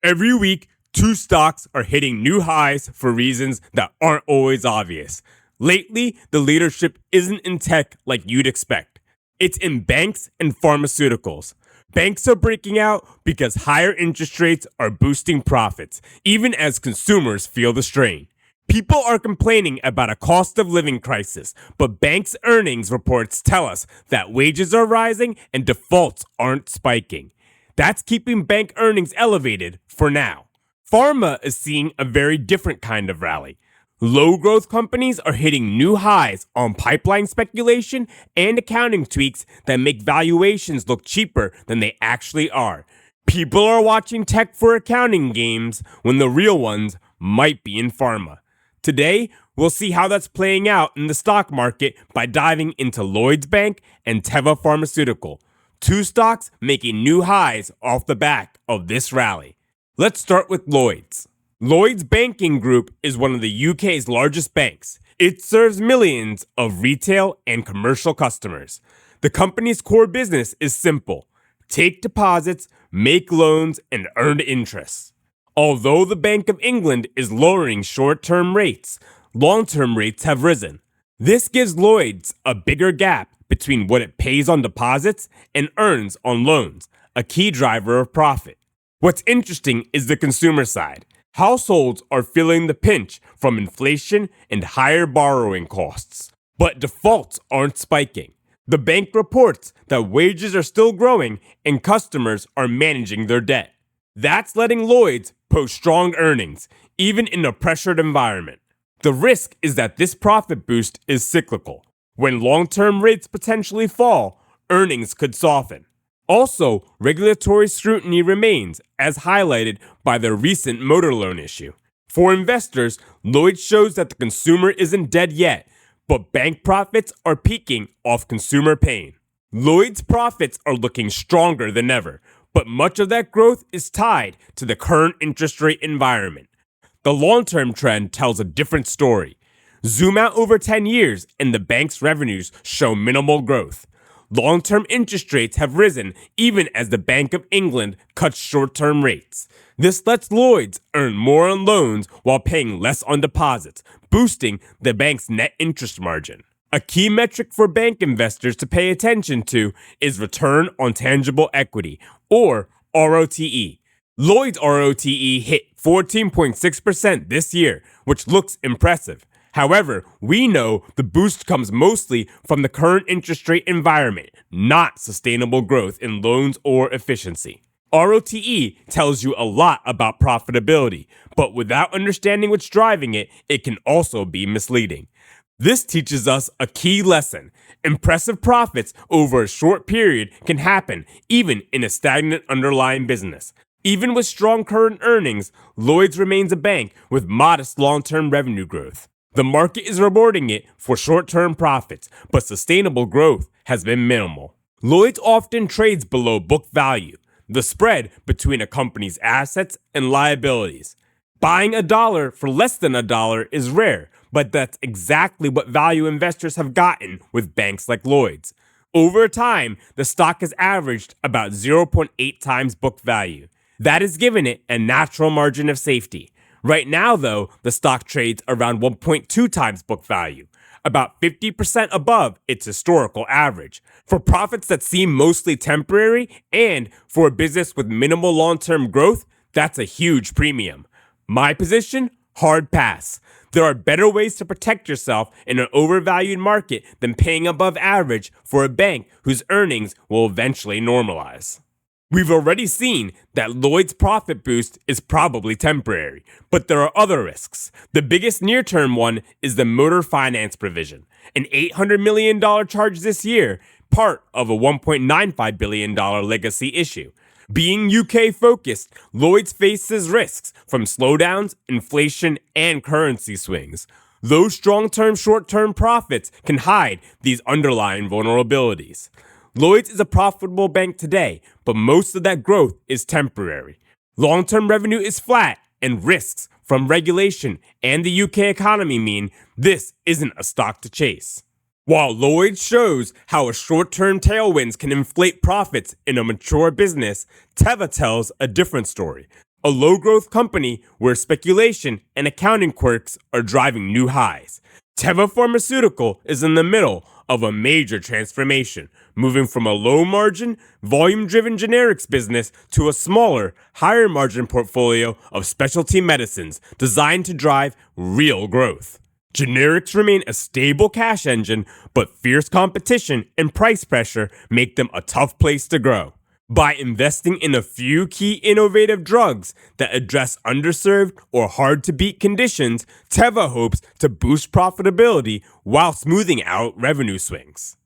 Every week, two stocks are hitting new highs for reasons that aren't always obvious. Lately, the leadership isn't in tech like you'd expect. It's in banks and pharmaceuticals. Banks are breaking out because higher interest rates are boosting profits, even as consumers feel the strain. People are complaining about a cost of living crisis, but banks' earnings reports tell us that wages are rising and defaults aren't spiking. That's keeping bank earnings elevated for now. Pharma is seeing a very different kind of rally. Low growth companies are hitting new highs on pipeline speculation and accounting tweaks that make valuations look cheaper than they actually are. People are watching tech for accounting games when the real ones might be in pharma. Today, we'll see how that's playing out in the stock market by diving into Lloyds Bank and Teva Pharmaceutical, two stocks making new highs off the back of this rally. Let's start with Lloyds. Lloyds Banking Group is one of the UK's largest banks. It serves millions of retail and commercial customers. The company's core business is simple: take deposits, make loans, and earn interest. Although the Bank of England is lowering short-term rates, long-term rates have risen. This gives Lloyds a bigger gap between what it pays on deposits and earns on loans, a key driver of profit. What's interesting is the consumer side. Households are feeling the pinch from inflation and higher borrowing costs, but defaults aren't spiking. The bank reports that wages are still growing and customers are managing their debt. That's letting Lloyds post strong earnings, even in a pressured environment. The risk is that this profit boost is cyclical. When long-term rates potentially fall, earnings could soften. Also, regulatory scrutiny remains, as highlighted by the recent motor loan issue. For investors, Lloyds shows that the consumer isn't dead yet, but bank profits are peaking off consumer pain. Lloyds' profits are looking stronger than ever, but much of that growth is tied to the current interest rate environment. The long-term trend tells a different story. Zoom out over 10 years and the bank's revenues show minimal growth. Long-term interest rates have risen even as the Bank of England cuts short-term rates. This lets Lloyds earn more on loans while paying less on deposits, boosting the bank's net interest margin. A key metric for bank investors to pay attention to is return on tangible equity, or ROTE. Lloyds' ROTE hit 14.6% this year, which looks impressive. However, we know the boost comes mostly from the current interest rate environment, not sustainable growth in loans or efficiency. ROTE tells you a lot about profitability, but without understanding what's driving it, it can also be misleading. This teaches us a key lesson. Impressive profits over a short period can happen even in a stagnant underlying business. Even with strong current earnings, Lloyds remains a bank with modest long-term revenue growth. The market is rewarding it for short-term profits, but sustainable growth has been minimal. Lloyds often trades below book value, the spread between a company's assets and liabilities. Buying a dollar for less than $1 is rare, but that's exactly what value investors have gotten with banks like Lloyds. Over time, the stock has averaged about 0.8 times book value. That has given it a natural margin of safety. Right now, though, the stock trades around 1.2 times book value, about 50% above its historical average. For profits that seem mostly temporary and for a business with minimal long-term growth, that's a huge premium. My position? Hard pass. There are better ways to protect yourself in an overvalued market than paying above average for a bank whose earnings will eventually normalize. We've already seen that Lloyd's profit boost is probably temporary, but there are other risks. The biggest near-term one is the motor finance provision, an $800 million charge this year, part of a $1.95 billion legacy issue. Being UK-focused, Lloyds faces risks from slowdowns, inflation, and currency swings. Those strong-term, short-term profits can hide these underlying vulnerabilities. Lloyds is a profitable bank today, but most of that growth is temporary. Long-term revenue is flat, and risks from regulation and the UK economy mean this isn't a stock to chase. While Lloyds shows how a short-term tailwinds can inflate profits in a mature business, Teva tells a different story. a low-growth company where speculation and accounting quirks are driving new highs. Teva Pharmaceutical is in the middle of a major transformation, moving from a low-margin, volume-driven generics business to a smaller, higher-margin portfolio of specialty medicines designed to drive real growth. Generics remain a stable cash engine, but fierce competition and price pressure make them a tough place to grow. By investing in a few key innovative drugs that address underserved or hard-to-beat conditions, Teva hopes to boost profitability while smoothing out revenue swings.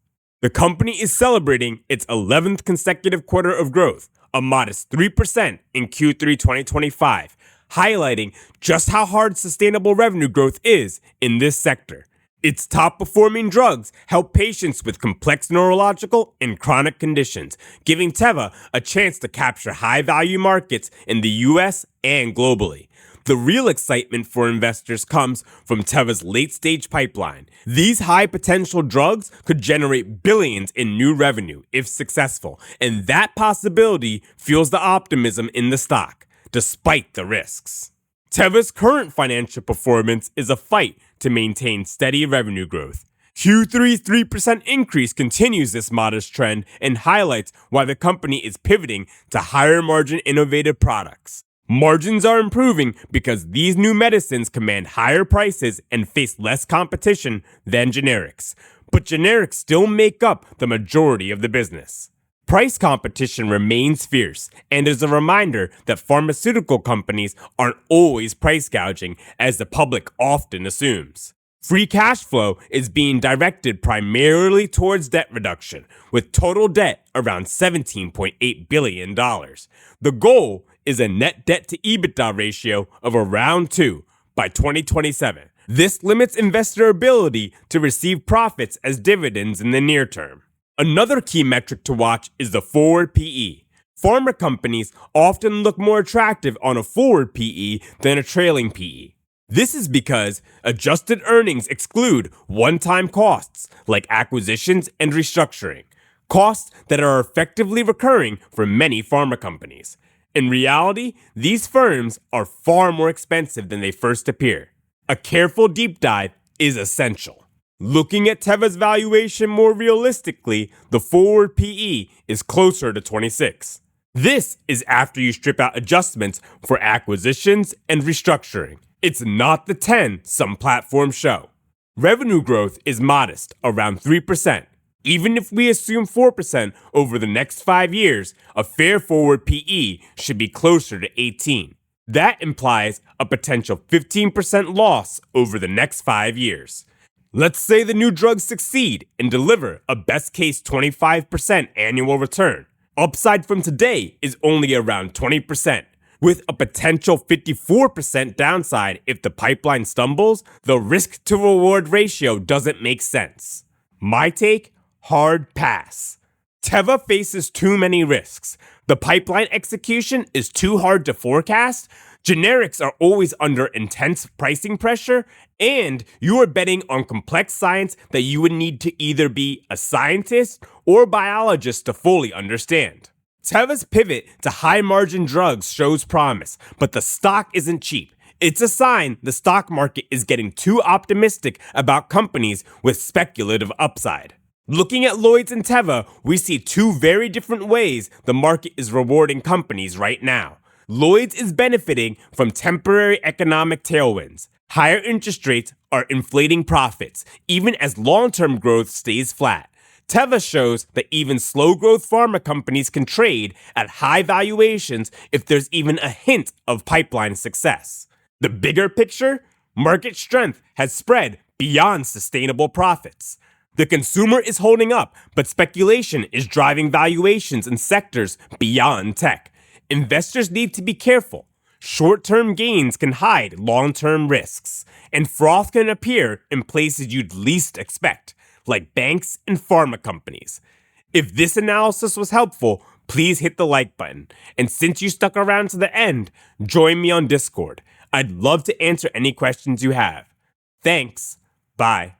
The company is celebrating its 11th consecutive quarter of growth, a modest 3% in Q3 2025, highlighting just how hard sustainable revenue growth is in this sector. Its top-performing drugs help patients with complex neurological and chronic conditions, giving Teva a chance to capture high-value markets in the US and globally. The real excitement for investors comes from Teva's late-stage pipeline. These high-potential drugs could generate billions in new revenue if successful, and that possibility fuels the optimism in the stock, despite the risks. Teva's current financial performance is a fight to maintain steady revenue growth. Q3's 3% increase continues this modest trend and highlights why the company is pivoting to higher margin innovative products. Margins are improving because these new medicines command higher prices and face less competition than generics. But generics still make up the majority of the business. Price competition remains fierce and is a reminder that pharmaceutical companies aren't always price gouging as the public often assumes. Free cash flow is being directed primarily towards debt reduction, with total debt around $17.8 billion. The goal is a net debt to EBITDA ratio of around 2 by 2027. This limits investor ability to receive profits as dividends in the near term. Another key metric to watch is the forward PE. Pharma companies often look more attractive on a forward PE than a trailing PE. This is because adjusted earnings exclude one-time costs like acquisitions and restructuring, costs that are effectively recurring for many pharma companies. In reality, these firms are far more expensive than they first appear. A careful deep dive is essential. Looking at Teva's valuation more realistically, the forward PE is closer to 26. This is after you strip out adjustments for acquisitions and restructuring. It's not the 10 some platforms show. Revenue growth is modest, around 3%. Even if we assume 4% over the next 5 years, a fair forward PE should be closer to 18. That implies a potential 15% loss over the next 5 years. Let's say the new drugs succeed and deliver a best case 25% annual return. Upside from today is only around 20%. With a potential 54% downside if the pipeline stumbles, the risk to reward ratio doesn't make sense. My take, hard pass. Teva faces too many risks. The pipeline execution is too hard to forecast. Generics are always under intense pricing pressure, and you are betting on complex science that you would need to either be a scientist or biologist to fully understand. Teva's pivot to high-margin drugs shows promise, but the stock isn't cheap. It's a sign the stock market is getting too optimistic about companies with speculative upside. Looking at Lloyds and Teva, we see two very different ways the market is rewarding companies right now. Lloyds is benefiting from temporary economic tailwinds. Higher interest rates are inflating profits, even as long-term growth stays flat. Teva shows that even slow-growth pharma companies can trade at high valuations if there's even a hint of pipeline success. The bigger picture? Market strength has spread beyond sustainable profits. The consumer is holding up, but speculation is driving valuations in sectors beyond tech. Investors need to be careful. Short-term gains can hide long-term risks, and froth can appear in places you'd least expect, like banks and pharma companies. If this analysis was helpful, please hit the like button. And since you stuck around to the end, join me on Discord. I'd love to answer any questions you have. Thanks. Bye.